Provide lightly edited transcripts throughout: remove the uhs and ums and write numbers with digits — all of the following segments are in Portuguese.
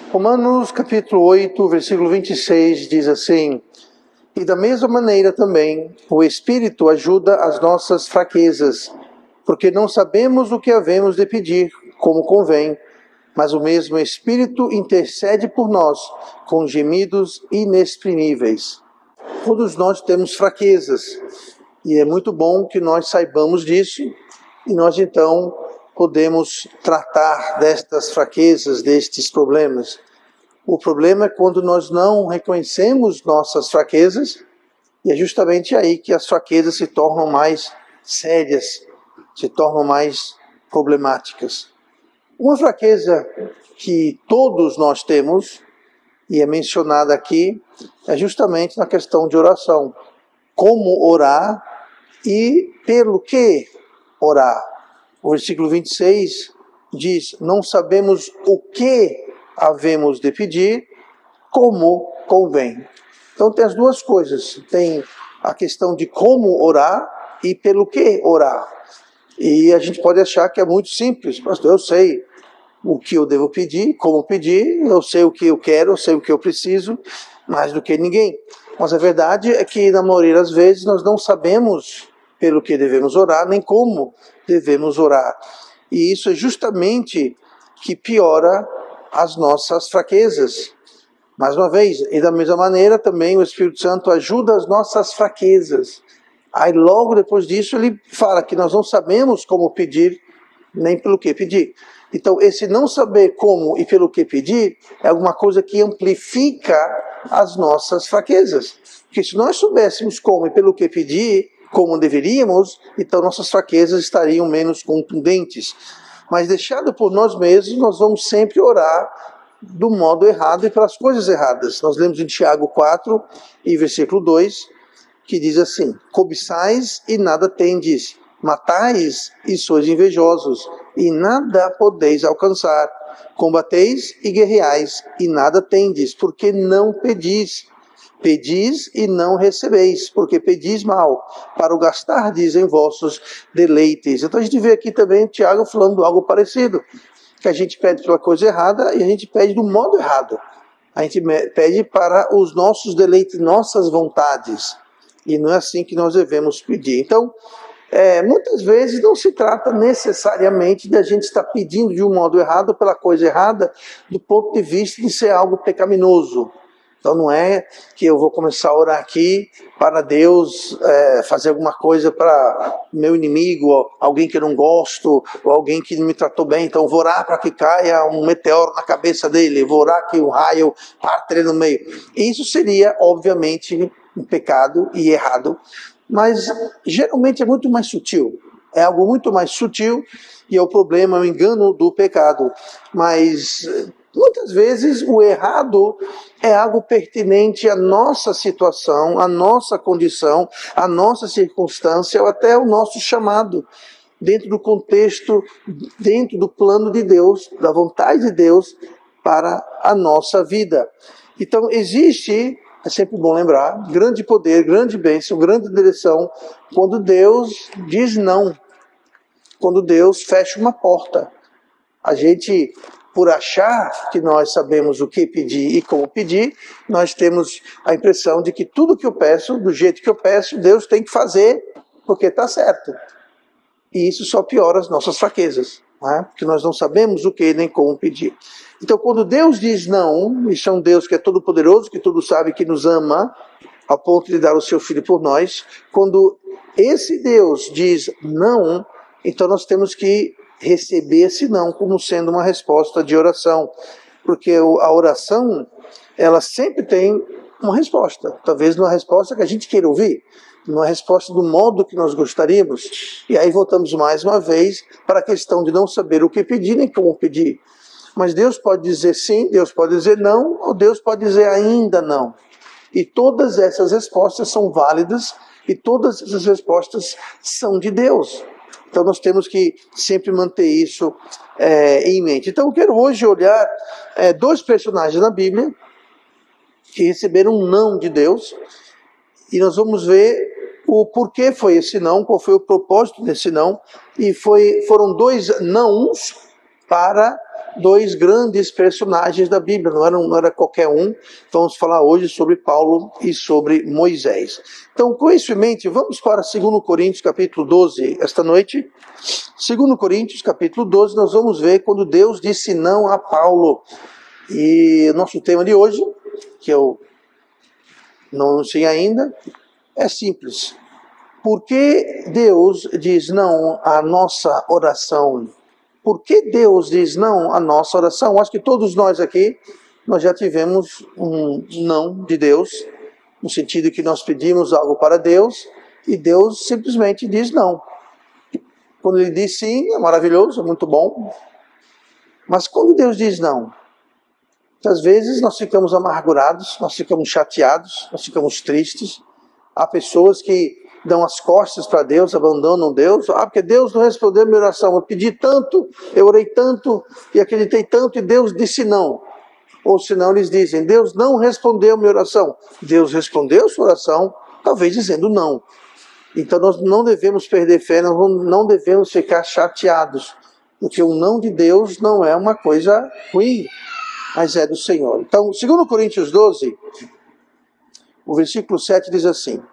Romanos capítulo 8, versículo 26 diz assim: E da mesma maneira também o Espírito ajuda as nossas fraquezas, porque não sabemos o que havemos de pedir, como convém, mas o mesmo Espírito intercede por nós com gemidos inexprimíveis. Todos nós temos fraquezas, e é muito bom que nós saibamos disso, e nós então podemos tratar destas fraquezas, destes problemas. O problema é quando nós não reconhecemos nossas fraquezas, e é justamente aí que as fraquezas se tornam mais sérias, se tornam mais problemáticas. Uma fraqueza que todos nós temos, e é mencionada aqui, é justamente na questão de oração. Como orar e pelo que orar. O versículo 26 diz: Não sabemos o que havemos de pedir, como convém. Então tem as duas coisas. Tem a questão de como orar e pelo que orar. E a gente pode achar que é muito simples. Pastor, eu sei o que eu devo pedir, como pedir, eu sei o que eu quero, eu sei o que eu preciso, mais do que ninguém. Mas a verdade é que, na maioria das vezes, nós não sabemos pelo que devemos orar, nem como devemos orar. E isso é justamente que piora as nossas fraquezas. Mais uma vez, e da mesma maneira também o Espírito Santo ajuda as nossas fraquezas. Aí logo depois disso ele fala que nós não sabemos como pedir, nem pelo que pedir. Então esse não saber como e pelo que pedir é alguma coisa que amplifica as nossas fraquezas. Porque se nós soubéssemos como e pelo que pedir, como deveríamos, então nossas fraquezas estariam menos contundentes. Mas deixado por nós mesmos, nós vamos sempre orar do modo errado e pelas coisas erradas. Nós lemos em Tiago 4, e versículo 2, que diz assim: Cobiçais e nada tendes, matais e sois invejosos, e nada podeis alcançar. Combateis e guerreais, e nada tendes, porque não pedis. Pedis e não recebeis, porque pedis mal, para o gastardes em vossos deleites. Então a gente vê aqui também Tiago falando algo parecido, que a gente pede pela coisa errada e a gente pede do modo errado. A gente pede para os nossos deleites, nossas vontades, e não é assim que nós devemos pedir. Então, muitas vezes não se trata necessariamente de a gente estar pedindo de um modo errado, pela coisa errada, do ponto de vista de ser algo pecaminoso. Então não é que eu vou começar a orar aqui para Deus fazer alguma coisa para meu inimigo, ou alguém que eu não gosto, ou alguém que não me tratou bem, então eu vou orar para que caia um meteoro na cabeça dele, vou orar que um raio parte ele no meio. Isso seria, obviamente, um pecado e errado, mas geralmente é muito mais sutil. É algo muito mais sutil e é o problema, o engano do pecado. Mas muitas vezes o errado é algo pertinente à nossa situação, à nossa condição, à nossa circunstância ou até ao nosso chamado, dentro do contexto, dentro do plano de Deus, da vontade de Deus para a nossa vida. Então existe, é sempre bom lembrar, grande poder, grande bênção, grande direção, quando Deus diz não, quando Deus fecha uma porta. A gente, por achar que nós sabemos o que pedir e como pedir, nós temos a impressão de que tudo que eu peço, do jeito que eu peço, Deus tem que fazer porque está certo. E isso só piora as nossas fraquezas, não é? Porque nós não sabemos o que nem como pedir. Então, quando Deus diz não, isso é um Deus que é todo poderoso, que tudo sabe, que nos ama, ao ponto de dar o seu Filho por nós, quando esse Deus diz não, então nós temos que receber esse não como sendo uma resposta de oração, porque a oração, ela sempre tem uma resposta, talvez não é uma resposta que a gente queira ouvir, não é a resposta do modo que nós gostaríamos, e aí voltamos mais uma vez para a questão de não saber o que pedir nem como pedir. Mas Deus pode dizer sim, Deus pode dizer não, ou Deus pode dizer ainda não. E todas essas respostas são válidas, e todas essas respostas são de Deus. Então nós temos que sempre manter isso em mente. Então eu quero hoje olhar dois personagens na Bíblia que receberam um não de Deus, e nós vamos ver o porquê foi esse não, qual foi o propósito desse não, e foram dois nãos para dois grandes personagens da Bíblia, não era qualquer um. Vamos falar hoje sobre Paulo e sobre Moisés. Então, com isso em mente, vamos para 2 Coríntios capítulo 12, esta noite. 2 Coríntios capítulo 12, nós vamos ver quando Deus disse não a Paulo. E nosso tema de hoje, que eu não anunciei ainda, é simples. Por que Deus diz não à nossa oração? Por que Deus diz não à nossa oração? Acho que todos nós aqui, nós já tivemos um não de Deus, no sentido que nós pedimos algo para Deus e Deus simplesmente diz não. Quando Ele diz sim, é maravilhoso, é muito bom. Mas quando Deus diz não, muitas vezes nós ficamos amargurados, nós ficamos chateados, nós ficamos tristes. Há pessoas que dão as costas para Deus, abandonam Deus. Porque Deus não respondeu a minha oração. Eu pedi tanto, eu orei tanto e acreditei tanto e Deus disse não. Ou senão eles dizem, Deus não respondeu a minha oração. Deus respondeu a sua oração, talvez dizendo não. Então nós não devemos perder fé, nós não devemos ficar chateados. Porque o não de Deus não é uma coisa ruim, mas é do Senhor. Então, 2 Coríntios 12, o versículo 7 diz assim: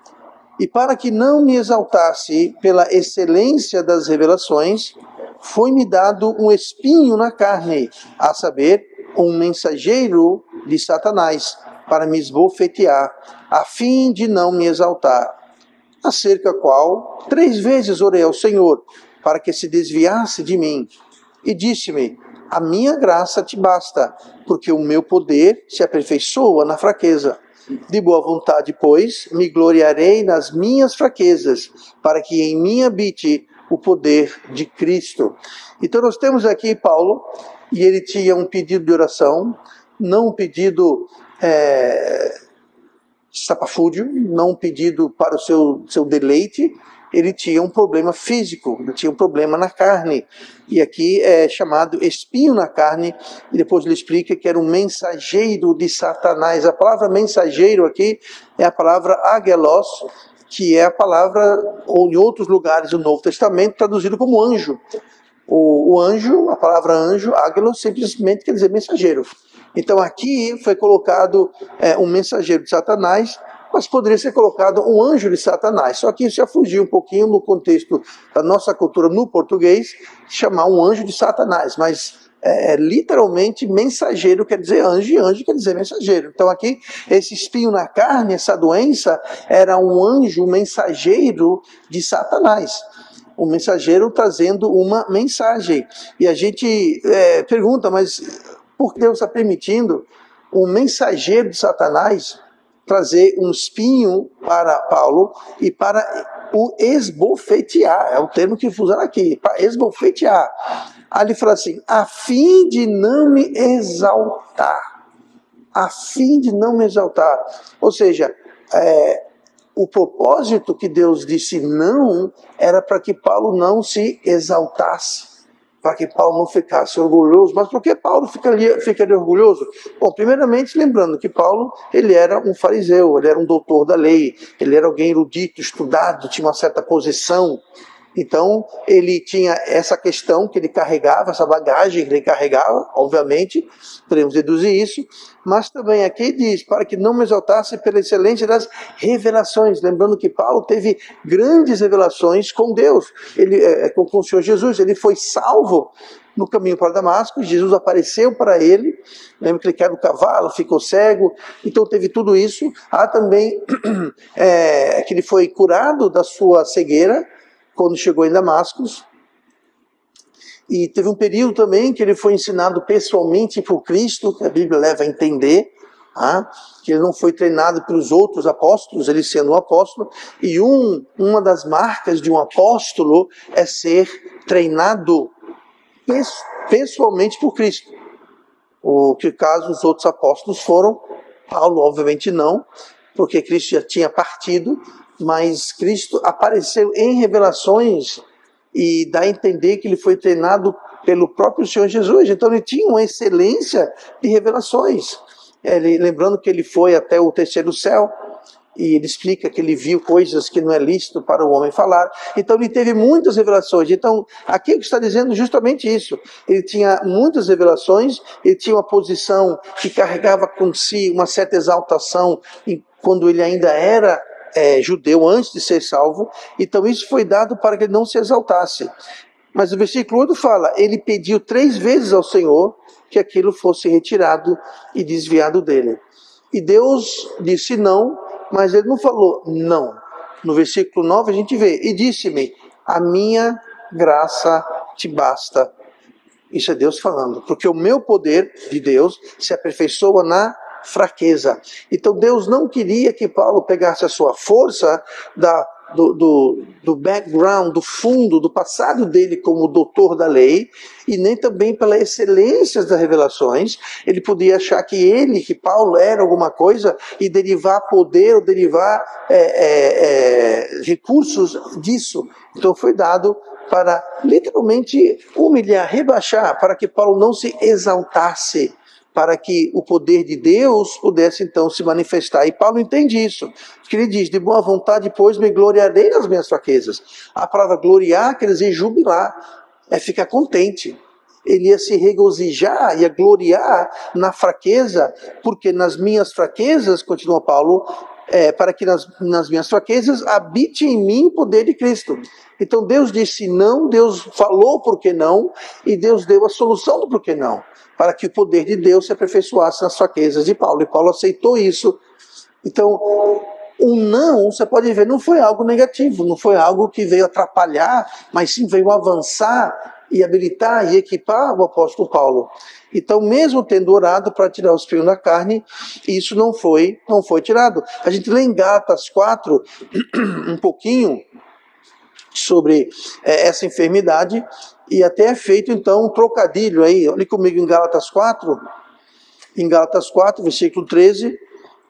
E para que não me exaltasse pela excelência das revelações, foi-me dado um espinho na carne, a saber, um mensageiro de Satanás, para me esbofetear, a fim de não me exaltar. Acerca qual 3 vezes orei ao Senhor, para que se desviasse de mim. E disse-me, a minha graça te basta, porque o meu poder se aperfeiçoa na fraqueza. De boa vontade, pois, me gloriarei nas minhas fraquezas, para que em mim habite o poder de Cristo. Então nós temos aqui Paulo, e ele tinha um pedido de oração, não um pedido estapafúrdio, não um pedido para o seu deleite. Ele tinha um problema físico, ele tinha um problema na carne. E aqui é chamado espinho na carne, e depois ele explica que era um mensageiro de Satanás. A palavra mensageiro aqui é a palavra agelos, que é a palavra, ou em outros lugares do Novo Testamento, traduzido como anjo. O anjo, a palavra anjo, agelos, simplesmente quer dizer mensageiro. Então aqui foi colocado um mensageiro de Satanás, mas poderia ser colocado um anjo de Satanás. Só que isso já fugiu um pouquinho no contexto da nossa cultura no português, chamar um anjo de Satanás, mas literalmente mensageiro quer dizer anjo e anjo quer dizer mensageiro. Então aqui, esse espinho na carne, essa doença, era um anjo mensageiro de Satanás. Um mensageiro trazendo uma mensagem. E a gente pergunta, mas por que Deus está permitindo um mensageiro de Satanás trazer um espinho para Paulo e para o esbofetear? É o termo que usaram aqui, para esbofetear. Aí ele fala assim, a fim de não me exaltar. A fim de não me exaltar. Ou seja, o propósito que Deus disse não era para que Paulo não se exaltasse, para que Paulo não ficasse orgulhoso. Mas por que Paulo ficaria orgulhoso? Bom, primeiramente lembrando que Paulo, ele era um fariseu, ele era um doutor da lei, ele era alguém erudito, estudado, tinha uma certa posição. Então, ele tinha essa questão que ele carregava, essa bagagem que ele carregava, obviamente, podemos deduzir isso, mas também aqui diz, para que não me exaltasse pela excelência das revelações, lembrando que Paulo teve grandes revelações com Deus, com o Senhor Jesus, ele foi salvo no caminho para Damasco, Jesus apareceu para ele, lembra que ele caiu no cavalo, ficou cego, então teve tudo isso. Há também que ele foi curado da sua cegueira, quando chegou em Damasco, e teve um período também que ele foi ensinado pessoalmente por Cristo, que a Bíblia leva a entender, que ele não foi treinado pelos outros apóstolos, ele sendo um apóstolo, e uma das marcas de um apóstolo é ser treinado pessoalmente por Cristo. O que caso os outros apóstolos foram, Paulo obviamente não, porque Cristo já tinha partido, mas Cristo apareceu em revelações e dá a entender que ele foi treinado pelo próprio Senhor Jesus. Então ele tinha uma excelência de revelações. Lembrando que ele foi até o terceiro céu, e ele explica que ele viu coisas que não é lícito para o homem falar. Então ele teve muitas revelações. Então aqui ele está dizendo justamente isso. Ele tinha muitas revelações, ele tinha uma posição que carregava com si uma certa exaltação quando ele ainda era judeu, antes de ser salvo. Então isso foi dado para que ele não se exaltasse. Mas o versículo 8 fala, ele pediu 3 vezes ao Senhor que aquilo fosse retirado e desviado dele. E Deus disse não, mas ele não falou não. No versículo 9 a gente vê, e disse-me, a minha graça te basta. Isso é Deus falando, porque o meu poder de Deus se aperfeiçoa na fraqueza. Então Deus não queria que Paulo pegasse a sua força do background, do fundo, do passado dele como doutor da lei, e nem também pela excelência das revelações. Ele podia achar que Paulo era alguma coisa e derivar poder ou derivar recursos disso. Então foi dado para literalmente humilhar, rebaixar, para que Paulo não se exaltasse, para que o poder de Deus pudesse então se manifestar. E Paulo entende isso, porque ele diz, de boa vontade, pois, me gloriarei nas minhas fraquezas. A palavra gloriar quer dizer jubilar, é ficar contente. Ele ia se regozijar, ia gloriar na fraqueza, porque nas minhas fraquezas, continua Paulo, para que nas minhas fraquezas habite em mim o poder de Cristo. Então Deus disse não, Deus falou por que não, e Deus deu a solução do porquê não, para que o poder de Deus se aperfeiçoasse nas fraquezas de Paulo, e Paulo aceitou isso. Então, o não, você pode ver, não foi algo negativo, não foi algo que veio atrapalhar, mas sim veio avançar e habilitar e equipar o apóstolo Paulo. Então, mesmo tendo orado para tirar o espinho da carne, isso não foi tirado. A gente lê em Gálatas 4, um pouquinho, sobre essa enfermidade, e até é feito então um trocadilho aí. Olha comigo em Gálatas 4, versículo 13,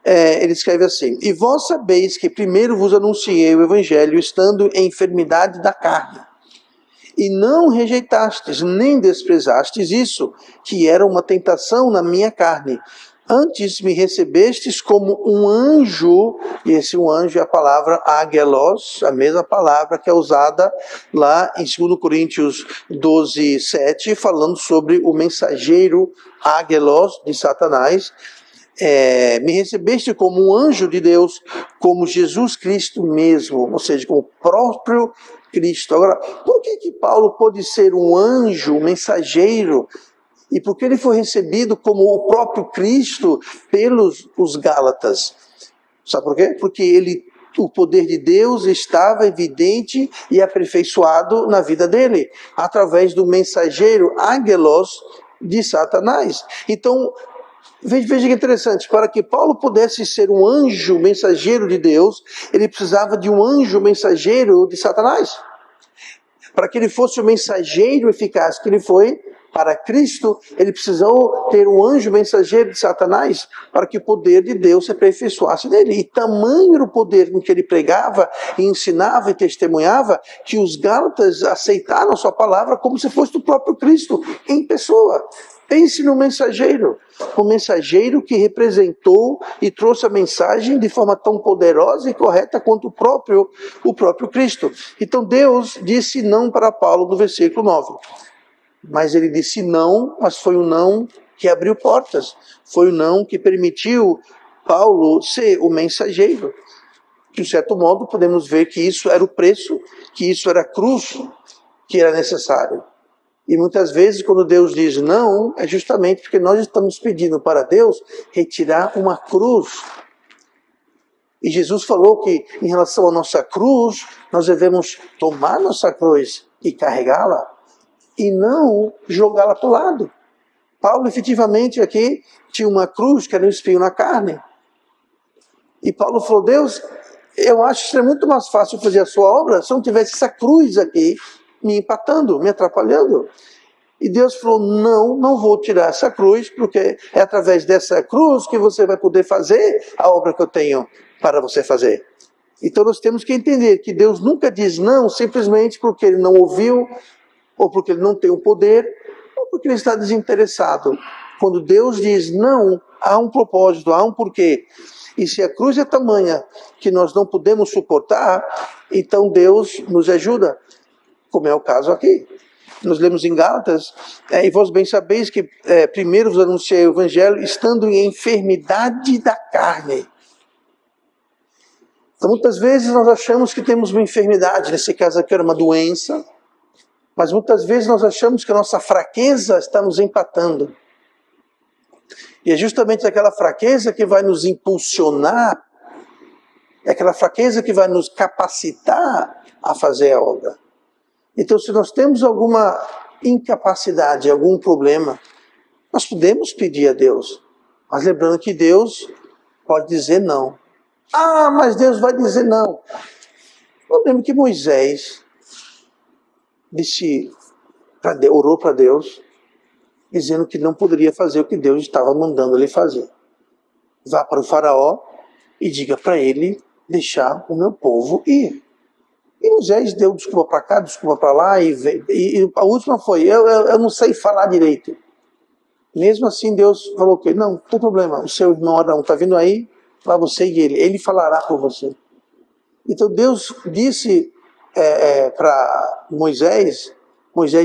ele escreve assim, e vós sabeis que primeiro vos anunciei o evangelho estando em enfermidade da carne, e não rejeitastes, nem desprezastes isso, que era uma tentação na minha carne. Antes me recebestes como um anjo, e esse um anjo é a palavra agelos, a mesma palavra que é usada lá em 2 Coríntios 12, 7, falando sobre o mensageiro agelos de Satanás. Me recebeste como um anjo de Deus, como Jesus Cristo mesmo, ou seja, como o próprio Cristo. Agora, por que Paulo pôde ser um anjo, um mensageiro? E por que ele foi recebido como o próprio Cristo pelos os Gálatas? Sabe por quê? Porque o poder de Deus estava evidente e aperfeiçoado na vida dele, através do mensageiro Angelos de Satanás. Então, veja que interessante, para que Paulo pudesse ser um anjo mensageiro de Deus, ele precisava de um anjo mensageiro de Satanás. Para que ele fosse o mensageiro eficaz que ele foi para Cristo, ele precisou ter um anjo mensageiro de Satanás para que o poder de Deus se aperfeiçoasse nele. E tamanho era o poder com que ele pregava, e ensinava e testemunhava, que os Gálatas aceitaram a sua palavra como se fosse do próprio Cristo, em pessoa. Pense no mensageiro, o mensageiro que representou e trouxe a mensagem de forma tão poderosa e correta quanto o próprio Cristo. Então Deus disse não para Paulo no versículo 9. Mas ele disse não, mas foi um não que abriu portas. Foi um não que permitiu Paulo ser o mensageiro. De certo modo, podemos ver que isso era o preço, que isso era a cruz que era necessário. E muitas vezes, quando Deus diz não, é justamente porque nós estamos pedindo para Deus retirar uma cruz. E Jesus falou que, em relação à nossa cruz, nós devemos tomar nossa cruz e carregá-la, e não jogá-la para o lado. Paulo, efetivamente, aqui tinha uma cruz que era um espinho na carne. E Paulo falou, Deus, eu acho que seria muito mais fácil fazer a sua obra se eu não tivesse essa cruz aqui me empatando, me atrapalhando. E Deus falou, não vou tirar essa cruz, porque é através dessa cruz que você vai poder fazer a obra que eu tenho para você fazer. Então nós temos que entender que Deus nunca diz não simplesmente porque ele não ouviu, ou porque ele não tem o poder, ou porque ele está desinteressado quando Deus diz não, há um propósito, há um porquê. E se a cruz é tamanha que nós não podemos suportar, então Deus nos ajuda, como é o caso aqui. Nós lemos em Gálatas, e vós bem sabeis que primeiro vos anunciei o Evangelho, estando em enfermidade da carne. Então muitas vezes nós achamos que temos uma enfermidade, nesse caso aqui era uma doença, mas muitas vezes nós achamos que a nossa fraqueza está nos empatando. E é justamente aquela fraqueza que vai nos impulsionar, é aquela fraqueza que vai nos capacitar a fazer a obra. Então, se nós temos alguma incapacidade, algum problema, nós podemos pedir a Deus. Mas lembrando que Deus pode dizer não. Ah, mas Deus vai dizer não. Eu lembro que Moisés orou para Deus, dizendo que não poderia fazer o que Deus estava mandando ele fazer. Vá para o faraó e diga para ele deixar o meu povo ir. E Moisés deu desculpa para cá, desculpa para lá, e a última foi, eu não sei falar direito. Mesmo assim Deus falou que não tem problema, o seu irmão Arão está vindo aí, para você e ele falará por você. Então Deus disse para Moisés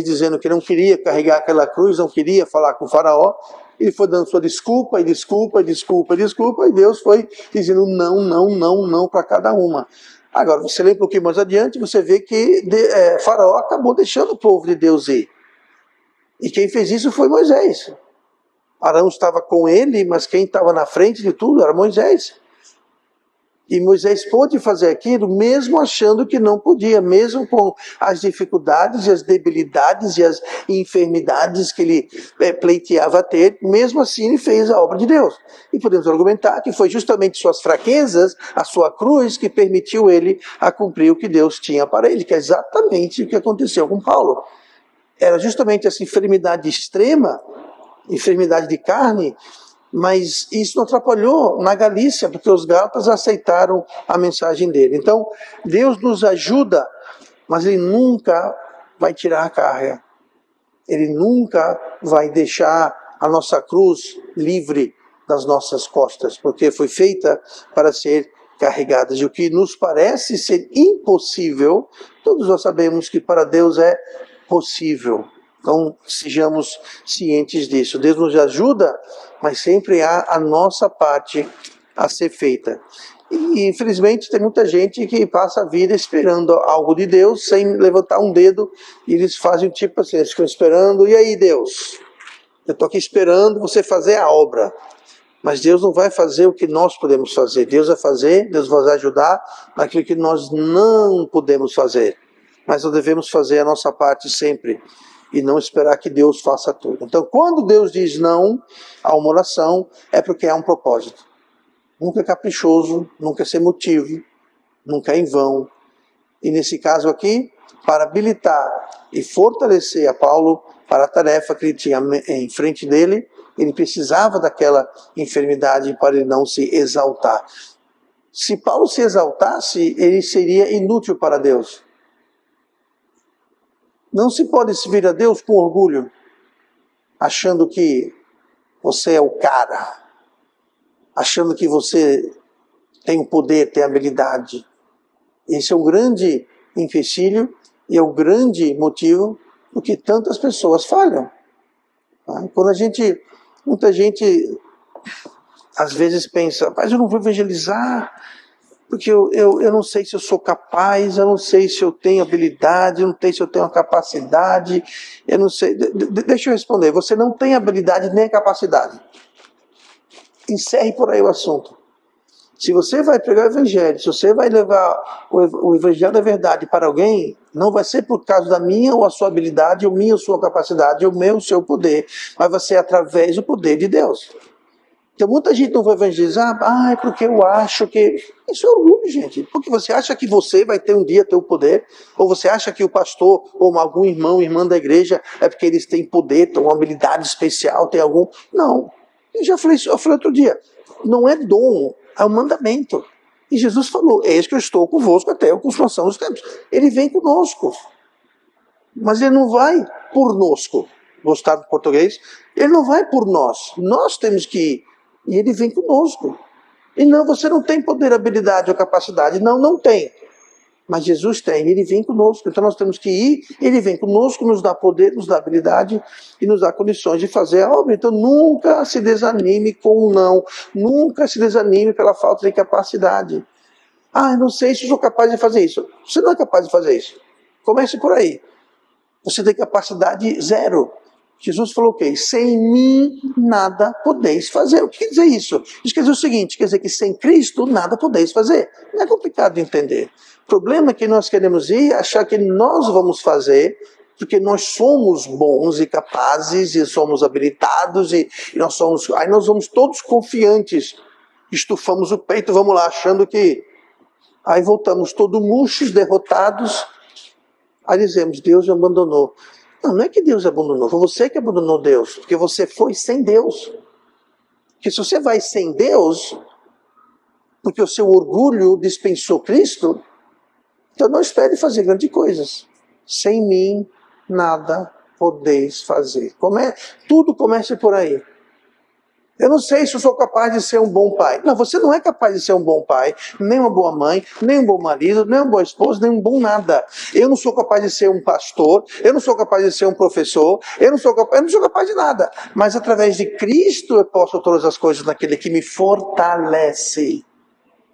dizendo que não queria carregar aquela cruz, não queria falar com o faraó, ele foi dando sua desculpa, e Deus foi dizendo não para cada uma. Agora, você lê um pouquinho mais adiante, você vê que Faraó acabou deixando o povo de Deus ir. E quem fez isso foi Moisés. Arão estava com ele, mas quem estava na frente de tudo era Moisés. E Moisés pôde fazer aquilo mesmo achando que não podia, mesmo com as dificuldades e as debilidades e as enfermidades que ele pleiteava ter, mesmo assim ele fez a obra de Deus. E podemos argumentar que foi justamente suas fraquezas, a sua cruz, que permitiu ele a cumprir o que Deus tinha para ele, que é exatamente o que aconteceu com Paulo. Era justamente essa enfermidade extrema, enfermidade de carne, mas isso não atrapalhou na Galícia, porque os gálatas aceitaram a mensagem dele. Então, Deus nos ajuda, mas Ele nunca vai tirar a carga. Ele nunca vai deixar a nossa cruz livre das nossas costas, porque foi feita para ser carregada. E o que nos parece ser impossível, todos nós sabemos que para Deus é possível. Então, sejamos cientes disso. Deus nos ajuda, mas sempre há a nossa parte a ser feita. E, infelizmente, tem muita gente que passa a vida esperando algo de Deus, sem levantar um dedo, e eles fazem tipo assim, eles ficam esperando, e aí, Deus? Eu estou aqui esperando você fazer a obra. Mas Deus não vai fazer o que nós podemos fazer. Deus vai fazer, Deus vai ajudar naquilo que nós não podemos fazer. Mas nós devemos fazer a nossa parte sempre, e não esperar que Deus faça tudo. Então, quando Deus diz não a uma oração, é porque há um propósito. Nunca é caprichoso, nunca é sem motivo, nunca é em vão. E nesse caso aqui, para habilitar e fortalecer a Paulo para a tarefa que ele tinha em frente dele, ele precisava daquela enfermidade para ele não se exaltar. Se Paulo se exaltasse, ele seria inútil para Deus. Não se pode servir a Deus com orgulho, achando que você é o cara, achando que você tem o poder, tem a habilidade. Esse é um grande empecilho e é o grande motivo por que tantas pessoas falham. Quando muita gente às vezes pensa, mas eu não vou evangelizar, porque eu não sei se eu sou capaz, eu não sei se eu tenho habilidade, eu não sei se eu tenho a capacidade, eu não sei. Deixa eu responder, você não tem habilidade nem capacidade. Encerre por aí o assunto. Se você vai pregar o evangelho, se você vai levar o evangelho da verdade para alguém, não vai ser por causa da minha ou a sua habilidade, ou minha ou sua capacidade, ou meu ou seu poder, mas vai ser através do poder de Deus. Então muita gente não vai evangelizar, porque eu acho que... Isso é orgulho, gente. Porque você acha que você vai ter um dia ter o poder, ou você acha que o pastor, ou algum irmão, irmã da igreja, é porque eles têm poder, têm uma habilidade especial, tem algum... Não. Eu falei outro dia, não é dom, é um mandamento. E Jesus falou, eis que eu estou convosco até a consumação dos tempos. Ele vem conosco. Mas ele não vai pornosco. Gostaram do português? Ele não vai por nós. Nós temos que ir. E ele vem conosco. E não, você não tem poder, habilidade ou capacidade. Não, não tem. Mas Jesus tem, ele vem conosco. Então nós temos que ir, ele vem conosco, nos dá poder, nos dá habilidade e nos dá condições de fazer a obra. Então nunca se desanime com o não. Nunca se desanime pela falta de capacidade. Ah, eu não sei se eu sou capaz de fazer isso. Você não é capaz de fazer isso. Comece por aí. Você tem capacidade zero. Jesus falou o quê? Sem mim nada podeis fazer. O que quer dizer isso? Isso quer dizer o seguinte, quer dizer que sem Cristo nada podeis fazer. Não é complicado de entender. O problema é que nós queremos ir achar que nós vamos fazer, porque nós somos bons e capazes, e somos habilitados, e nós somos... Aí nós vamos todos confiantes, estufamos o peito, vamos lá, achando que... Aí voltamos todos murchos, derrotados, aí dizemos, Deus me abandonou. Não, não é que Deus abandonou, foi você que abandonou Deus, porque você foi sem Deus. Porque se você vai sem Deus, porque o seu orgulho dispensou Cristo, então não espere fazer grandes coisas. Sem mim, nada podeis fazer. Tudo começa por aí. Eu não sei se eu sou capaz de ser um bom pai. Não, você não é capaz de ser um bom pai, nem uma boa mãe, nem um bom marido, nem uma boa esposa, nem um bom nada. Eu não sou capaz de ser um pastor, eu não sou capaz de ser um professor, eu não sou capaz de nada. Mas através de Cristo eu posso todas as coisas naquele que me fortalece.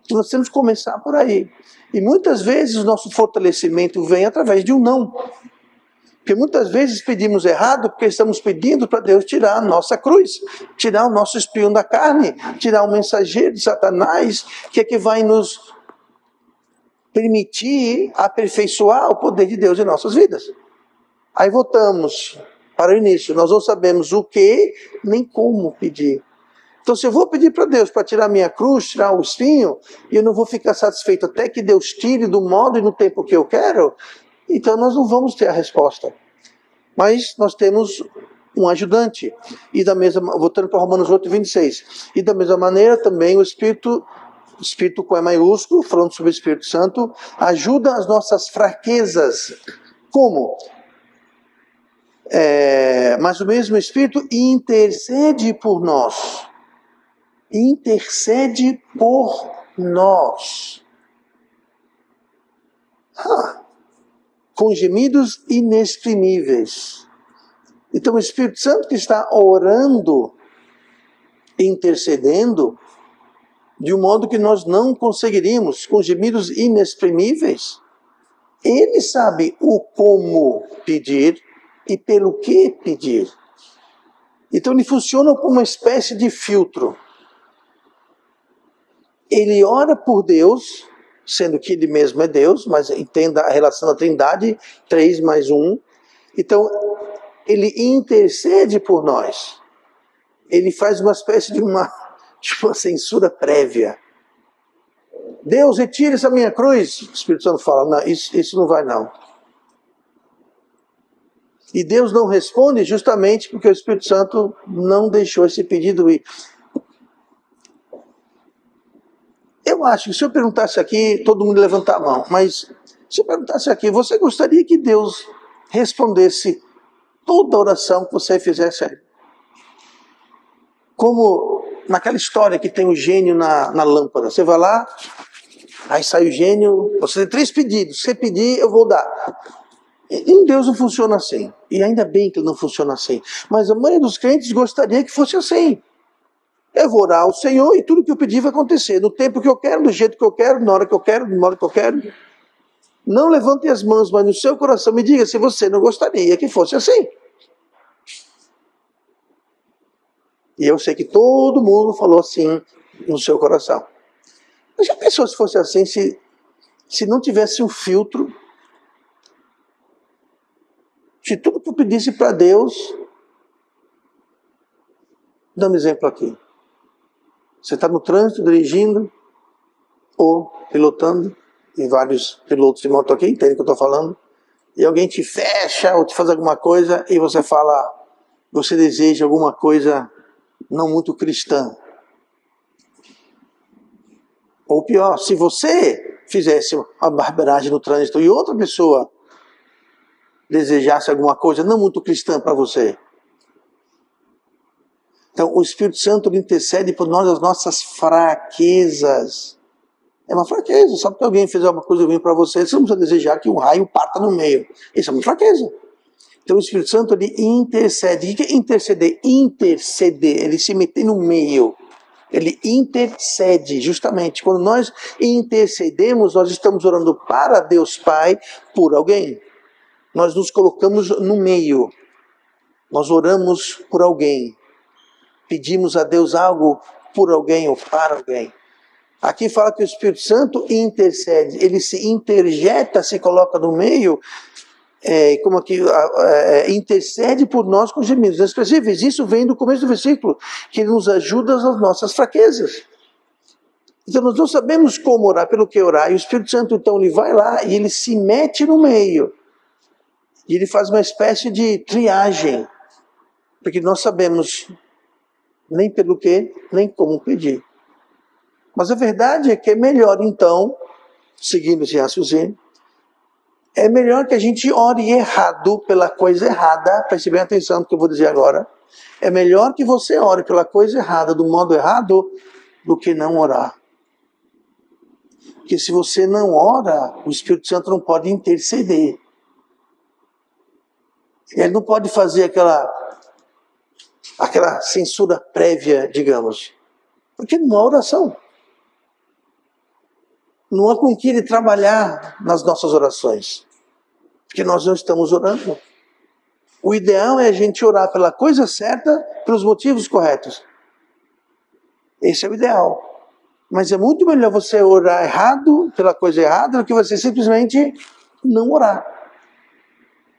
Então nós temos que começar por aí. E muitas vezes o nosso fortalecimento vem através de um não. Porque muitas vezes pedimos errado porque estamos pedindo para Deus tirar a nossa cruz, tirar o nosso espião da carne, tirar o mensageiro de Satanás, que vai nos permitir aperfeiçoar o poder de Deus em nossas vidas. Aí voltamos para o início, nós não sabemos o que nem como pedir. Então se eu vou pedir para Deus para tirar a minha cruz, tirar o espinho, e eu não vou ficar satisfeito até que Deus tire do modo e no tempo que eu quero, então nós não vamos ter a resposta. Mas nós temos um ajudante. E da mesma, voltando para Romanos 8, 26. E da mesma maneira também o Espírito com E maiúsculo, falando sobre o Espírito Santo, ajuda as nossas fraquezas. Como? Mas o mesmo Espírito intercede por nós. Intercede por nós. Com gemidos inexprimíveis. Então o Espírito Santo que está orando, intercedendo, de um modo que nós não conseguiríamos, com gemidos inexprimíveis, ele sabe o como pedir e pelo que pedir. Então ele funciona como uma espécie de filtro. Ele ora por Deus, sendo que ele mesmo é Deus, mas entenda a relação da Trindade, 3 mais 1. Então, ele intercede por nós. Ele faz uma espécie de uma censura prévia. Deus, retire essa minha cruz. O Espírito Santo fala, não, isso não vai não. E Deus não responde justamente porque o Espírito Santo não deixou esse pedido ir. Eu acho que se eu perguntasse aqui, todo mundo ia levantar a mão, mas se eu perguntasse aqui, você gostaria que Deus respondesse toda a oração que você fizesse? Como naquela história que tem o gênio na lâmpada. Você vai lá, aí sai o gênio, você tem 3 pedidos, se você pedir, eu vou dar. Em Deus não funciona assim, e ainda bem que não funciona assim, mas a maioria dos crentes gostaria que fosse assim. Eu vou orar ao Senhor e tudo que eu pedir vai acontecer. No tempo que eu quero, do jeito que eu quero, na hora que eu quero, na hora que eu quero. Não levante as mãos, mas no seu coração me diga se você não gostaria que fosse assim. E eu sei que todo mundo falou assim no seu coração. Mas já pensou se fosse assim, se não tivesse um filtro? Se tudo que eu pedisse para Deus... Dá um exemplo aqui. Você está no trânsito, dirigindo, ou pilotando, e vários pilotos de moto aqui, entendem o que eu estou falando, e alguém te fecha, ou te faz alguma coisa, e você fala, você deseja alguma coisa não muito cristã. Ou pior, se você fizesse uma barbeiragem no trânsito, e outra pessoa desejasse alguma coisa não muito cristã para você, Então, o Espírito Santo ele intercede por nós as nossas fraquezas. É uma fraqueza, só porque alguém fez alguma coisa ruim para você, você não precisa desejar que um raio parta no meio. Isso é uma fraqueza. Então o Espírito Santo ele intercede. O que é interceder? Interceder, ele se meter no meio. Ele intercede, justamente. Quando nós intercedemos, nós estamos orando para Deus Pai por alguém. Nós nos colocamos no meio. Nós oramos por alguém. Pedimos a Deus algo por alguém ou para alguém. Aqui fala que o Espírito Santo intercede, ele se interjeta, se coloca no meio, como aqui, intercede por nós com gemidos inexpressíveis. Isso vem do começo do versículo, que ele nos ajuda nas nossas fraquezas. Então nós não sabemos como orar, pelo que orar, e o Espírito Santo então ele vai lá e ele se mete no meio. E ele faz uma espécie de triagem, porque nós sabemos nem pelo que, nem como pedir. Mas a verdade é que é melhor, então, seguindo esse raciocínio, é melhor que a gente ore errado pela coisa errada, preste bem atenção no que eu vou dizer agora, é melhor que você ore pela coisa errada, do modo errado, do que não orar. Porque se você não ora, o Espírito Santo não pode interceder. Ele não pode fazer aquela censura prévia, digamos, porque não há oração. Não há com que ele trabalhar nas nossas orações, porque nós não estamos orando. O ideal é a gente orar pela coisa certa, pelos motivos corretos. Esse é o ideal. Mas é muito melhor você orar errado, pela coisa errada, do que você simplesmente não orar.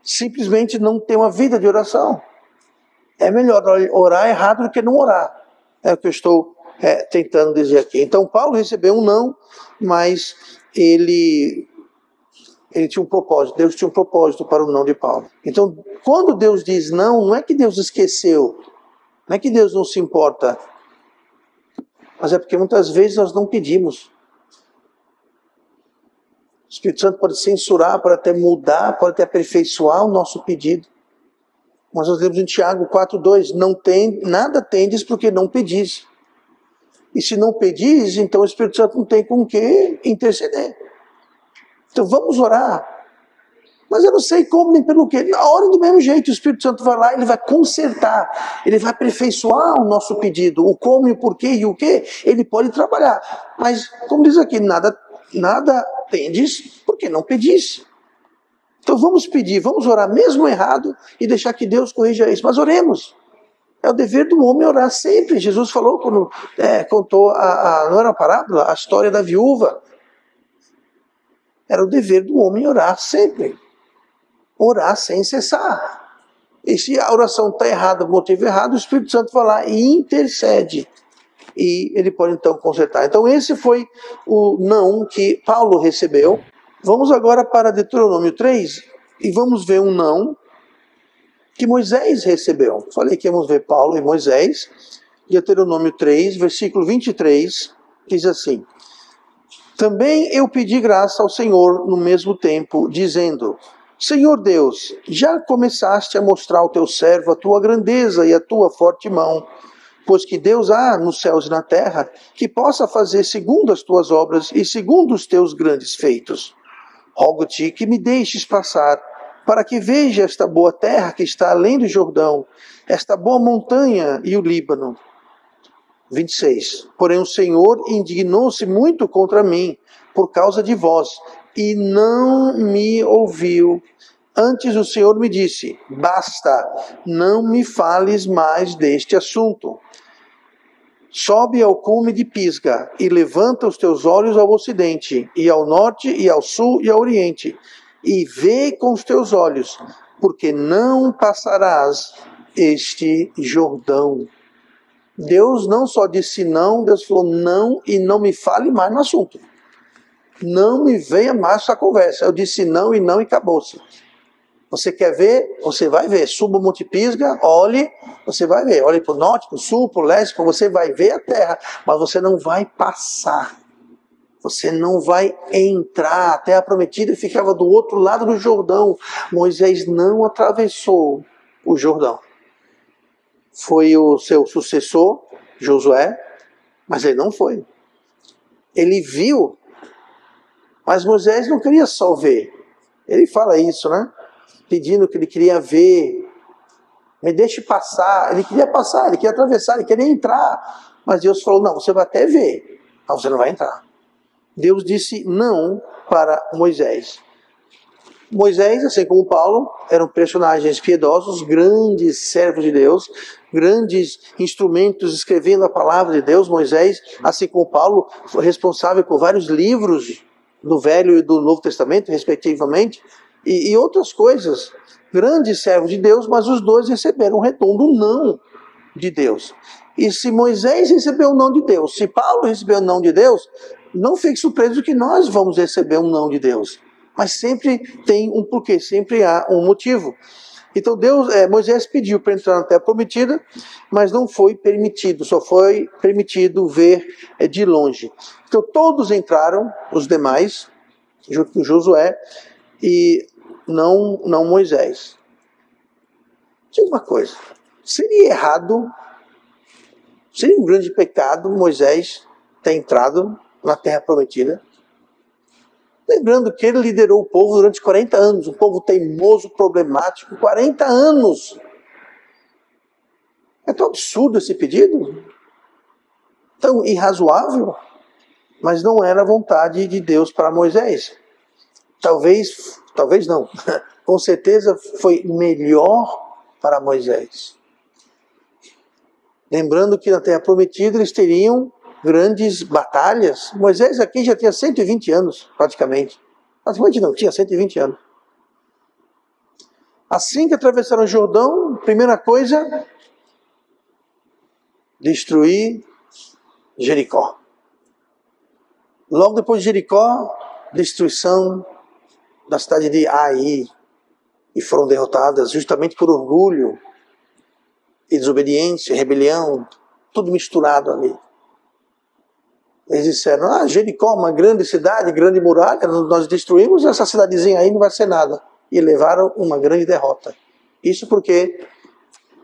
Simplesmente não ter uma vida de oração. É melhor orar errado do que não orar. É o que eu estou tentando dizer aqui. Então Paulo recebeu um não, mas ele tinha um propósito. Deus tinha um propósito para o não de Paulo. Então, quando Deus diz não, não é que Deus esqueceu, não é que Deus não se importa, mas é porque muitas vezes nós não pedimos. O Espírito Santo pode censurar, pode até mudar, pode até aperfeiçoar o nosso pedido. Mas nós lemos em Tiago 4,2, nada tendes porque não pedis. E se não pedis, então o Espírito Santo não tem com o que interceder. Então vamos orar. Mas eu não sei como nem pelo quê. Na hora do mesmo jeito, o Espírito Santo vai lá, ele vai consertar, ele vai aperfeiçoar o nosso pedido. O como e o porquê e o que, ele pode trabalhar. Mas, como diz aqui, nada tendes porque não pedis. Então vamos pedir, vamos orar mesmo errado e deixar que Deus corrija isso. Mas oremos. É o dever do homem orar sempre. Jesus falou quando contou, não era uma parábola, a história da viúva. Era o dever do homem orar sempre. Orar sem cessar. E se a oração está errada, o motivo errado, o Espírito Santo vai lá e intercede. E ele pode então consertar. Então esse foi o não que Paulo recebeu. Vamos agora para Deuteronômio 3 e vamos ver um não que Moisés recebeu. Falei que íamos ver Paulo e Moisés. Deuteronômio 3, versículo 23, diz assim: Também eu pedi graça ao Senhor no mesmo tempo, dizendo: Senhor Deus, já começaste a mostrar ao teu servo a tua grandeza e a tua forte mão, pois que Deus há nos céus e na terra, que possa fazer segundo as tuas obras e segundo os teus grandes feitos. Rogo-te que me deixes passar, para que veja esta boa terra que está além do Jordão, esta boa montanha e o Líbano. 26. Porém o Senhor indignou-se muito contra mim, por causa de vós, e não me ouviu. Antes o Senhor me disse: basta, não me fales mais deste assunto. Sobe ao cume de Pisga, e levanta os teus olhos ao ocidente, e ao norte, e ao sul, e ao oriente, e vê com os teus olhos, porque não passarás este Jordão. Deus não só disse não, Deus falou não, e não me fale mais no assunto. Não me venha mais essa conversa. Eu disse não e acabou-se. Você quer ver? Você vai ver. Suba o Monte Pisga, olhe, você vai ver. Olhe para o norte, para o sul, para o leste, você vai ver a terra, mas você não vai passar. Você não vai entrar. A terra prometida ficava do outro lado do Jordão. Moisés não atravessou o Jordão. foi o seu sucessor, Josué, mas ele não foi. Ele viu, mas Moisés não queria só ver. Ele fala isso, né? Pedindo que ele queria ver, me deixe passar. Ele queria passar, ele queria atravessar, ele queria entrar. Mas Deus falou, não, você vai até ver, mas você não vai entrar. Deus disse não para Moisés. Moisés, assim como Paulo, eram personagens piedosos, grandes servos de Deus, grandes instrumentos escrevendo a palavra de Deus. Moisés, assim como Paulo, foi responsável por vários livros do Velho e do Novo Testamento, respectivamente, e outras coisas. Grandes servos de Deus, mas os dois receberam um redondo não de Deus. E se Moisés recebeu o não de Deus, se Paulo recebeu o não de Deus, não fique surpreso que nós vamos receber um não de Deus. Mas sempre tem um porquê, sempre há um motivo. Então Moisés pediu para entrar na terra prometida, mas não foi permitido, só foi permitido ver de longe. Então todos entraram, os demais, junto com Josué, e não Moisés. Diga uma coisa, seria errado, seria um grande pecado Moisés ter entrado na terra prometida? Lembrando que ele liderou o povo durante 40 anos, um povo teimoso, problemático, 40 anos. É tão absurdo esse pedido, tão irrazoável, mas não era a vontade de Deus para Moisés. Talvez não, com certeza foi melhor para Moisés. Lembrando que na terra prometida eles teriam grandes batalhas. Moisés aqui já tinha 120 anos, praticamente. Praticamente não, tinha 120 anos. Assim que atravessaram o Jordão, primeira coisa, destruir Jericó. Logo depois de Jericó, destruição da cidade de Ai. E foram derrotadas justamente por orgulho e desobediência, rebelião, tudo misturado ali. Eles disseram, Jericó, uma grande cidade, grande muralha, nós destruímos essa cidadezinha aí, não vai ser nada. E levaram uma grande derrota. Isso porque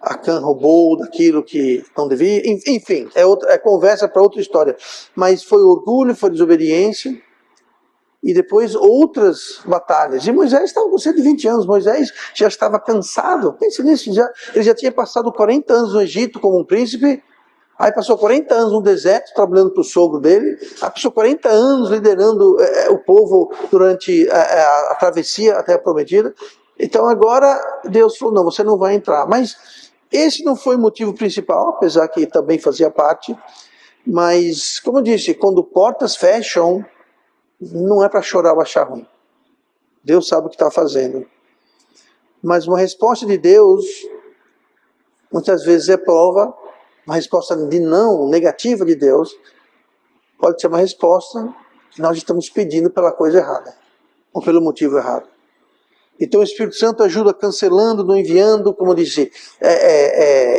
Acã roubou daquilo que não devia, enfim, é conversa para outra história. Mas foi orgulho, foi desobediência, e depois outras batalhas. E Moisés estava com 120 anos, Moisés já estava cansado. Pense nisso, ele já tinha passado 40 anos no Egito como um príncipe, aí passou 40 anos no deserto, trabalhando para o sogro dele, aí passou 40 anos liderando o povo durante a travessia até a prometida. Então agora Deus falou, não, você não vai entrar. Mas esse não foi o motivo principal, apesar que também fazia parte. Mas, como eu disse, quando portas fecham, não é para chorar ou achar ruim. Deus sabe o que está fazendo. Mas uma resposta de Deus, muitas vezes é prova. Uma resposta de não, negativa de Deus, pode ser uma resposta que nós estamos pedindo pela coisa errada, ou pelo motivo errado. Então o Espírito Santo ajuda cancelando, não enviando, como disse,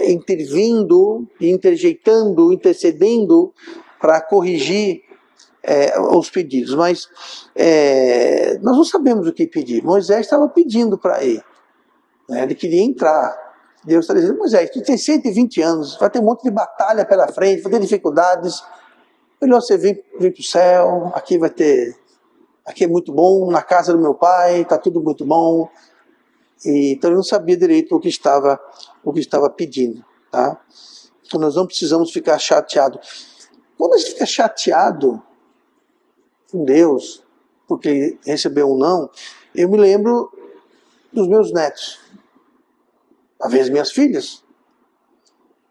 intervindo, interjeitando, intercedendo para corrigir os pedidos. Mas nós não sabemos o que pedir. Moisés estava pedindo para ir, né? Ele queria entrar. Deus está dizendo, Moisés, tu tem 120 anos, vai ter um monte de batalha pela frente, vai ter dificuldades, melhor você vir para o céu, aqui é muito bom, na casa do meu pai, está tudo muito bom. Então ele não sabia direito o que estava pedindo. Tá? Então nós não precisamos ficar chateados. Quando a gente fica chateado com Deus, porque recebeu um não, eu me lembro dos meus netos. Às vezes minhas filhas.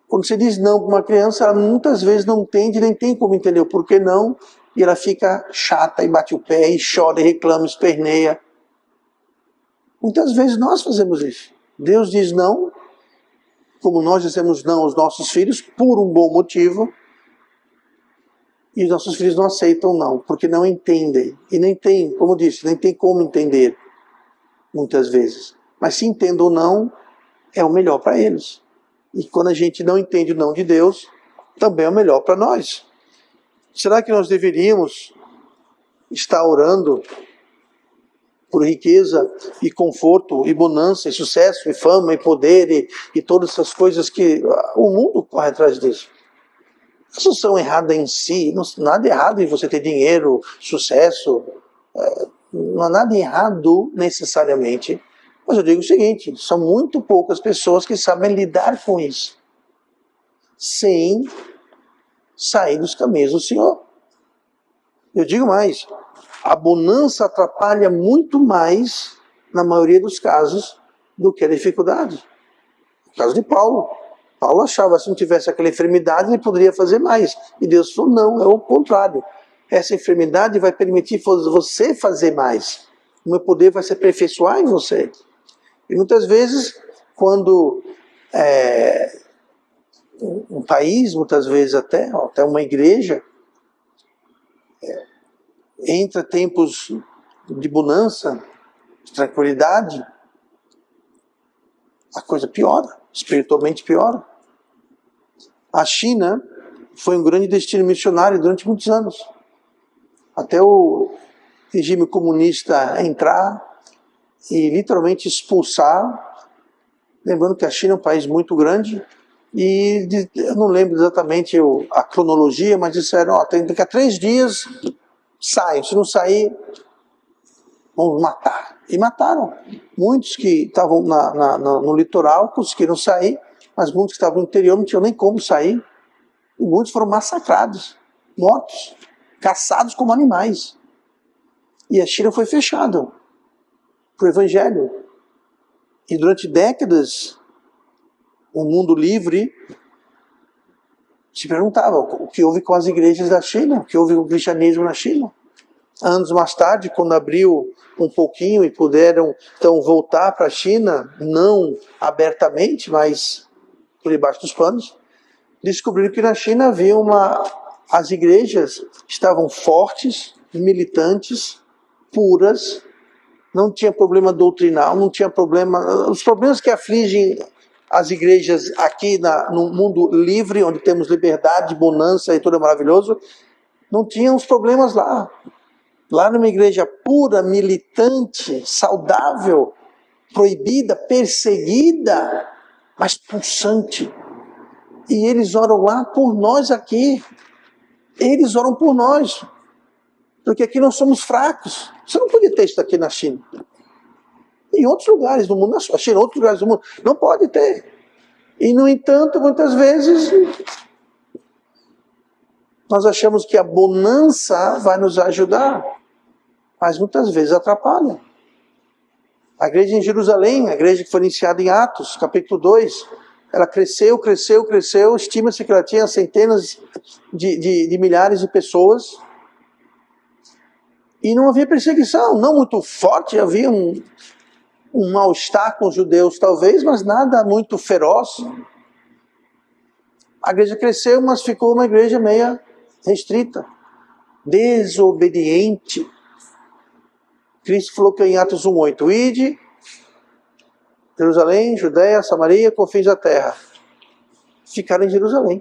Quando você diz não para uma criança, ela muitas vezes não entende, nem tem como entender o porquê não, e ela fica chata e bate o pé, e chora, e reclama, esperneia. Muitas vezes nós fazemos isso. Deus diz não, como nós dizemos não aos nossos filhos, por um bom motivo, e os nossos filhos não aceitam não, porque não entendem. E nem tem, como disse, nem tem como entender, muitas vezes. Mas se entendem ou não, é o melhor para eles. E quando a gente não entende o não de Deus, também é o melhor para nós. Será que nós deveríamos estar orando por riqueza e conforto e bonança e sucesso e fama e poder e todas essas coisas que o mundo corre atrás disso. Elas não são erradas em si, não, nada errado em você ter dinheiro, sucesso, não há nada errado necessariamente. Mas eu digo o seguinte, são muito poucas pessoas que sabem lidar com isso, sem sair dos caminhos do Senhor. Eu digo mais, a bonança atrapalha muito mais, na maioria dos casos, do que a dificuldade. No caso de Paulo. Paulo achava que se não tivesse aquela enfermidade, ele poderia fazer mais. E Deus falou, não, é o contrário. Essa enfermidade vai permitir você fazer mais. O meu poder vai se aperfeiçoar em você. E muitas vezes, quando um país, muitas vezes até uma igreja, entra tempos de bonança, de tranquilidade, a coisa piora, espiritualmente piora. A China foi um grande destino missionário durante muitos anos. Até o regime comunista entrar e literalmente expulsar. Lembrando que a China é um país muito grande e eu não lembro exatamente a cronologia, mas disseram, daqui a 3 dias saiam, se não sair, vamos matar. E mataram. Muitos que estavam no litoral conseguiram sair, mas muitos que estavam no interior não tinham nem como sair. E muitos foram massacrados, mortos, caçados como animais. E a China foi fechada para o Evangelho. E durante décadas, o mundo livre se perguntava o que houve com as igrejas da China, o que houve com o cristianismo na China. Anos mais tarde, quando abriu um pouquinho e puderam então voltar para a China, não abertamente, mas por debaixo dos panos, descobriram que na China havia as igrejas estavam fortes, militantes, puras, não tinha problema doutrinal, não tinha problema. Os problemas que afligem as igrejas aqui no mundo livre, onde temos liberdade, bonança e tudo é maravilhoso, não tinham os problemas lá. Lá numa igreja pura, militante, saudável, proibida, perseguida, mas pulsante. E eles oram lá por nós aqui. Eles oram por nós. Porque aqui nós somos fracos. Você não podia ter isso aqui na China. Em outros lugares do mundo, não é só a China, em outros lugares do mundo, não pode ter. E, no entanto, muitas vezes, nós achamos que a bonança vai nos ajudar, mas muitas vezes atrapalha. A igreja em Jerusalém, a igreja que foi iniciada em Atos, capítulo 2, ela cresceu, estima-se que ela tinha centenas de milhares de pessoas, e não havia perseguição, não muito forte, havia um mal-estar com os judeus talvez, mas nada muito feroz. A igreja cresceu, mas ficou uma igreja meia restrita, desobediente. Cristo falou que em Atos 1:8, ide, Jerusalém, Judeia, Samaria, confins da terra. Ficaram em Jerusalém.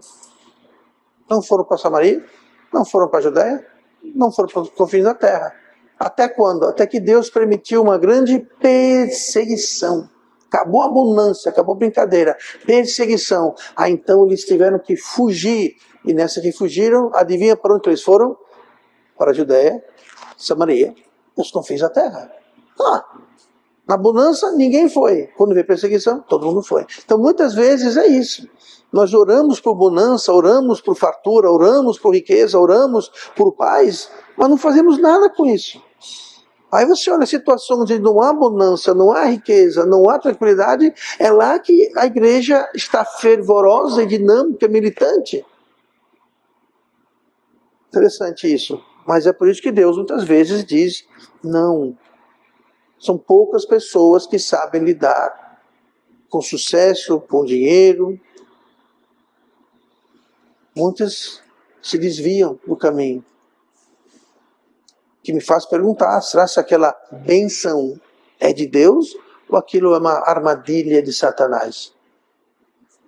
Não foram para Samaria, não foram para a Judeia, não foram para os confins da terra. Até quando? Até que Deus permitiu uma grande perseguição. Acabou a bonança, acabou a brincadeira. Perseguição. Aí então eles tiveram que fugir. E nessa que fugiram, adivinha para onde eles foram? Para a Judeia, Samaria, os confins da terra. Na bonança, ninguém foi. Quando veio perseguição, todo mundo foi. Então, muitas vezes é isso. Nós oramos por bonança, oramos por fartura, oramos por riqueza, oramos por paz, mas não fazemos nada com isso. Aí você olha a situação onde não há bonança, não há riqueza, não há tranquilidade, é lá que a igreja está fervorosa e dinâmica, militante. Interessante isso. Mas é por isso que Deus muitas vezes diz, não. São poucas pessoas que sabem lidar com sucesso, com dinheiro. Muitas se desviam do caminho. Que me faz perguntar, será que aquela bênção é de Deus ou aquilo é uma armadilha de Satanás?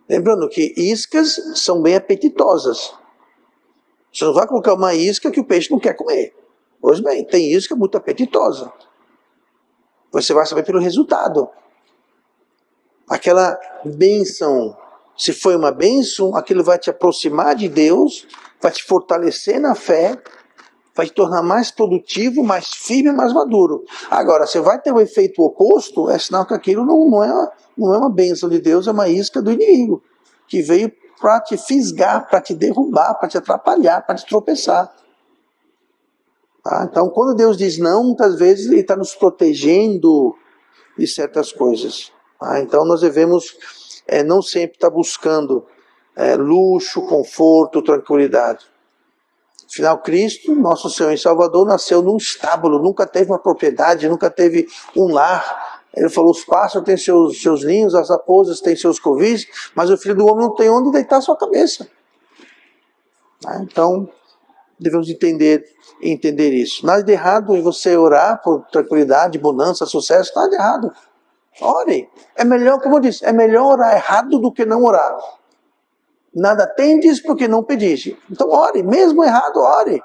Lembrando que iscas são bem apetitosas. Você não vai colocar uma isca que o peixe não quer comer. Pois bem, tem isca muito apetitosa. Você vai saber pelo resultado. Aquela bênção, se foi uma bênção, aquilo vai te aproximar de Deus, vai te fortalecer na fé, vai te tornar mais produtivo, mais firme, mais maduro. Agora, você vai ter o efeito oposto, é sinal que aquilo não é uma bênção de Deus, é uma isca do inimigo, que veio para te fisgar, para te derrubar, para te atrapalhar, para te tropeçar. Tá? Então, quando Deus diz não, muitas vezes Ele está nos protegendo de certas coisas. Tá? Então, nós devemos não sempre estar buscando luxo, conforto, tranquilidade. Afinal, Cristo, nosso Senhor e Salvador, nasceu num estábulo, nunca teve uma propriedade, nunca teve um lar. Ele falou, os pássaros têm seus ninhos, as raposas têm seus covis, mas o Filho do Homem não tem onde deitar sua cabeça. Então, devemos entender isso. Nada de errado em você orar por tranquilidade, bonança, sucesso, nada de errado. Ore. É melhor, como eu disse, é melhor orar errado do que não orar. Nada tendes porque não pediste. Então ore, mesmo errado, ore.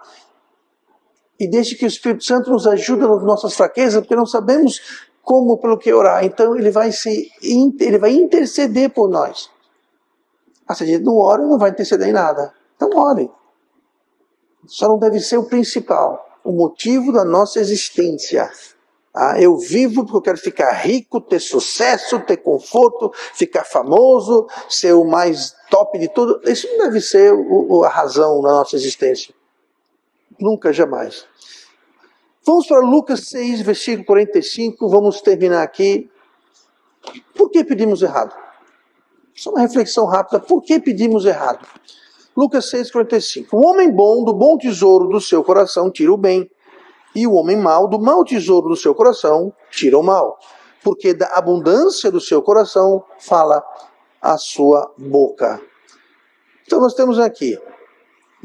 E deixe que o Espírito Santo nos ajude nas nossas fraquezas, porque não sabemos como, pelo que orar. Então ele vai interceder por nós. Se a gente não ora, não vai interceder em nada. Então ore. Só não deve ser o principal, o motivo da nossa existência. Eu vivo porque eu quero ficar rico, ter sucesso, ter conforto, ficar famoso, ser o mais top de tudo. Isso não deve ser a razão da nossa existência. Nunca, jamais. Vamos para Lucas 6, versículo 45. Vamos terminar aqui. Por que pedimos errado? Só uma reflexão rápida. Por que pedimos errado? Lucas 6, 45. O homem bom, do bom tesouro do seu coração, tira o bem. E o homem mau, do mau tesouro do seu coração, tira o mal. Porque da abundância do seu coração, fala a sua boca. Então nós temos aqui,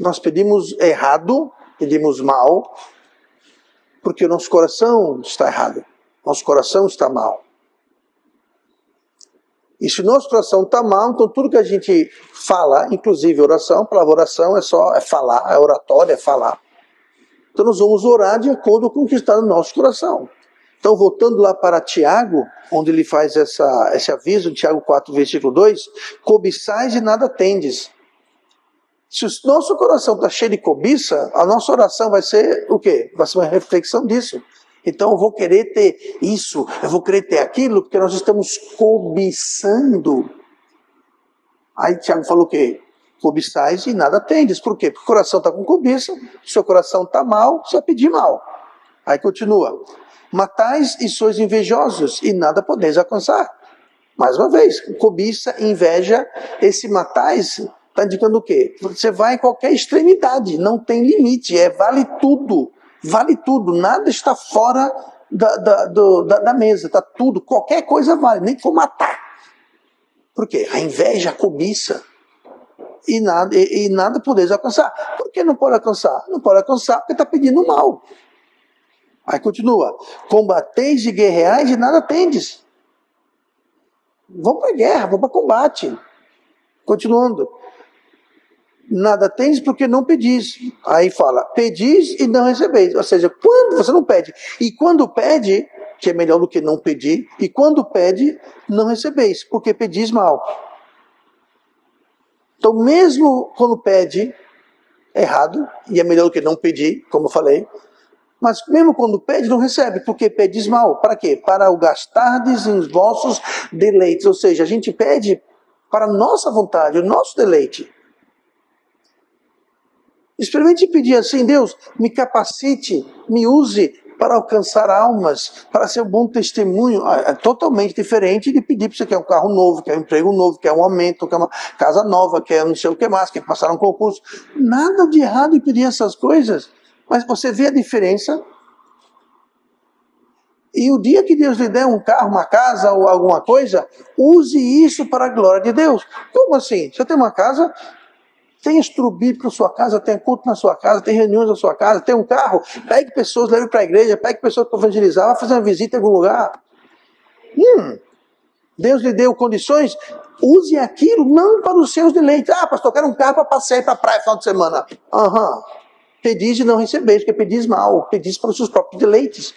nós pedimos errado, pedimos mal, porque o nosso coração está errado. Nosso coração está mal. E se o nosso coração está mal, então tudo que a gente fala, inclusive oração, a palavra oração é falar, é oratória, é falar. Então nós vamos orar de acordo com o que está no nosso coração. Então voltando lá para Tiago, onde ele faz esse aviso, Tiago 4, versículo 2, cobiçais e nada tendes. Se o nosso coração está cheio de cobiça, a nossa oração vai ser o quê? Vai ser uma reflexão disso. Então eu vou querer ter isso, eu vou querer ter aquilo, porque nós estamos cobiçando. Aí Tiago falou o quê? Cobiçais e nada tendes. Por quê? Porque o coração está com cobiça, seu coração está mal, você vai pedir mal. Aí continua. Matais e sois invejosos e nada podeis alcançar. Mais uma vez, cobiça, inveja, esse matais está indicando o quê? Você vai em qualquer extremidade, não tem limite, vale tudo. Vale tudo, nada está fora da mesa, está tudo, qualquer coisa vale, nem que for matar. Por quê? A inveja, a cobiça. E nada podeis alcançar. Por que não pode alcançar? Não pode alcançar porque está pedindo mal. Aí continua. Combateis e guerreais e nada tendes. Vamos para a guerra, vamos para combate. Continuando. Nada tendes porque não pedis. Aí fala, pedis e não recebeis. Ou seja, quando você não pede. E quando pede, que é melhor do que não pedir, e quando pede, não recebeis, porque pedis mal. Então, mesmo quando pede errado, e é melhor do que não pedir, como eu falei, mas mesmo quando pede, não recebe, porque pedis mal. Para quê? Para o gastardes em vossos deleites. Ou seja, a gente pede para a nossa vontade, o nosso deleite. Experimente pedir assim, Deus, me capacite, me use para alcançar almas, para ser um bom testemunho. É totalmente diferente de pedir para você quer um carro novo, quer um emprego novo, quer um aumento, quer uma casa nova, quer não sei o que mais, quer passar um concurso. Nada de errado em pedir essas coisas, mas você vê a diferença. E o dia que Deus lhe der um carro, uma casa ou alguma coisa, use isso para a glória de Deus. Como assim? Você tem uma casa, tem estudo bíblico na sua casa, tem culto na sua casa, tem reuniões na sua casa, tem um carro, pegue pessoas, leve para a igreja, pegue pessoas para evangelizar, vai fazer uma visita em algum lugar. Deus lhe deu condições, use aquilo não para os seus deleites. Pastor, eu quero um carro para passear para a praia no final de semana. Pedis e não recebeis, porque pedis mal, pedis para os seus próprios deleites.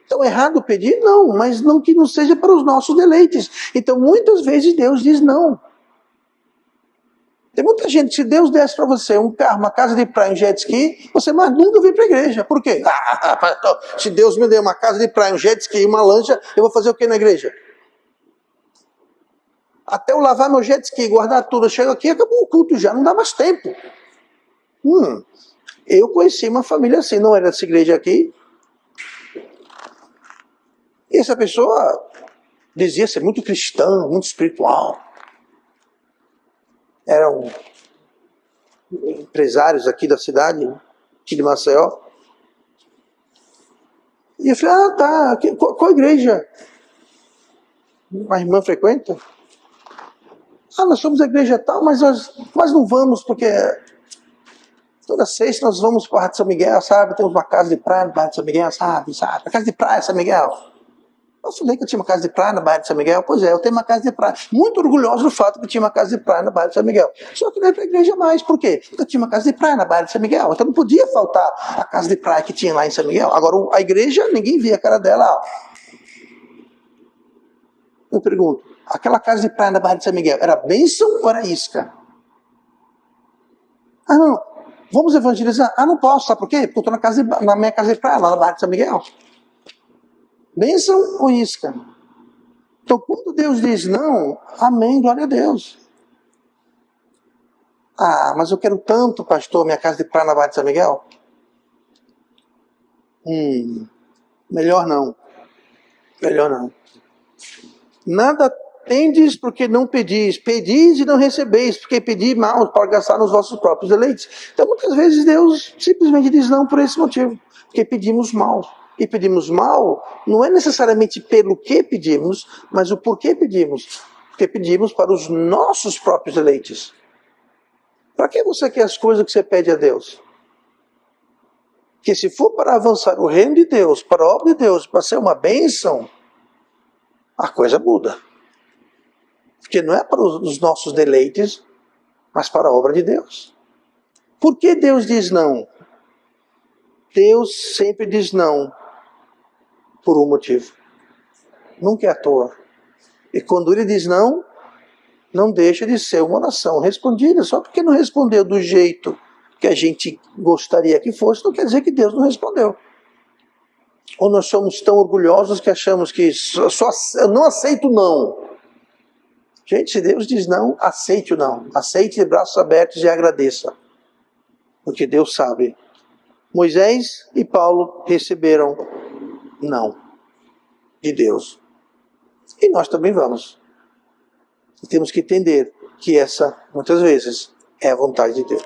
Então, errado pedir? Não, mas não que não seja para os nossos deleites. Então, muitas vezes Deus diz não. Tem muita gente, se Deus desse para você um carro, uma casa de praia, um jet ski, você mais nunca vem para a igreja. Por quê? Pastor, se Deus me der uma casa de praia, um jet ski, uma lancha, eu vou fazer o que na igreja? Até eu lavar meu jet ski, guardar tudo, eu chego aqui, acabou o culto já, não dá mais tempo. Eu conheci uma família assim, não era dessa igreja aqui. E essa pessoa dizia ser muito cristã, muito espiritual. Eram empresários aqui da cidade, aqui de Maceió. E eu falei, tá, qual igreja a irmã frequenta? Nós somos a igreja tal, mas nós não vamos, porque toda sexta nós vamos para o Barra de São Miguel, sabe? Temos uma casa de praia no Barra de São Miguel, sabe? A casa de praia, São Miguel. Eu falei que eu tinha uma casa de praia na Barra de São Miguel. Pois é, eu tenho uma casa de praia. Muito orgulhoso do fato que eu tinha uma casa de praia na Barra de São Miguel. Só que não ia para a igreja mais. Por quê? Porque eu tinha uma casa de praia na Barra de São Miguel. Então não podia faltar a casa de praia que tinha lá em São Miguel. Agora, a igreja, ninguém via a cara dela. Eu pergunto, aquela casa de praia na Barra de São Miguel era bênção ou era isca? Não. Vamos evangelizar? Não posso. Sabe por quê? Porque eu estou na minha casa de praia, lá na Barra de São Miguel. Bênção ou isca? Então, quando Deus diz não, amém, glória a Deus. Mas eu quero tanto, pastor, minha casa de praia na Barra de São Miguel. Melhor não. Melhor não. Nada tendes porque não pedis. Pedis e não recebeis, porque pedi mal para gastar nos vossos próprios deleites. Então, muitas vezes, Deus simplesmente diz não por esse motivo. Porque pedimos mal. E pedimos mal não é necessariamente pelo que pedimos, mas o porquê pedimos. Porque pedimos para os nossos próprios deleites. Para que você quer as coisas que você pede a Deus? Que se for para avançar o reino de Deus, para a obra de Deus, para ser uma bênção, a coisa muda. Porque não é para os nossos deleites, mas para a obra de Deus. Por que Deus diz não? Deus sempre diz não por um motivo. Nunca é à toa. E quando ele diz não, não deixa de ser uma oração respondida. Só porque não respondeu do jeito que a gente gostaria que fosse, não quer dizer que Deus não respondeu. Ou nós somos tão orgulhosos que achamos que eu não aceito não. Gente, se Deus diz não, aceite o não. Aceite de braços abertos e agradeça. Porque Deus sabe. Moisés e Paulo receberam não de Deus. E nós também vamos. E temos que entender que essa, muitas vezes, é a vontade de Deus.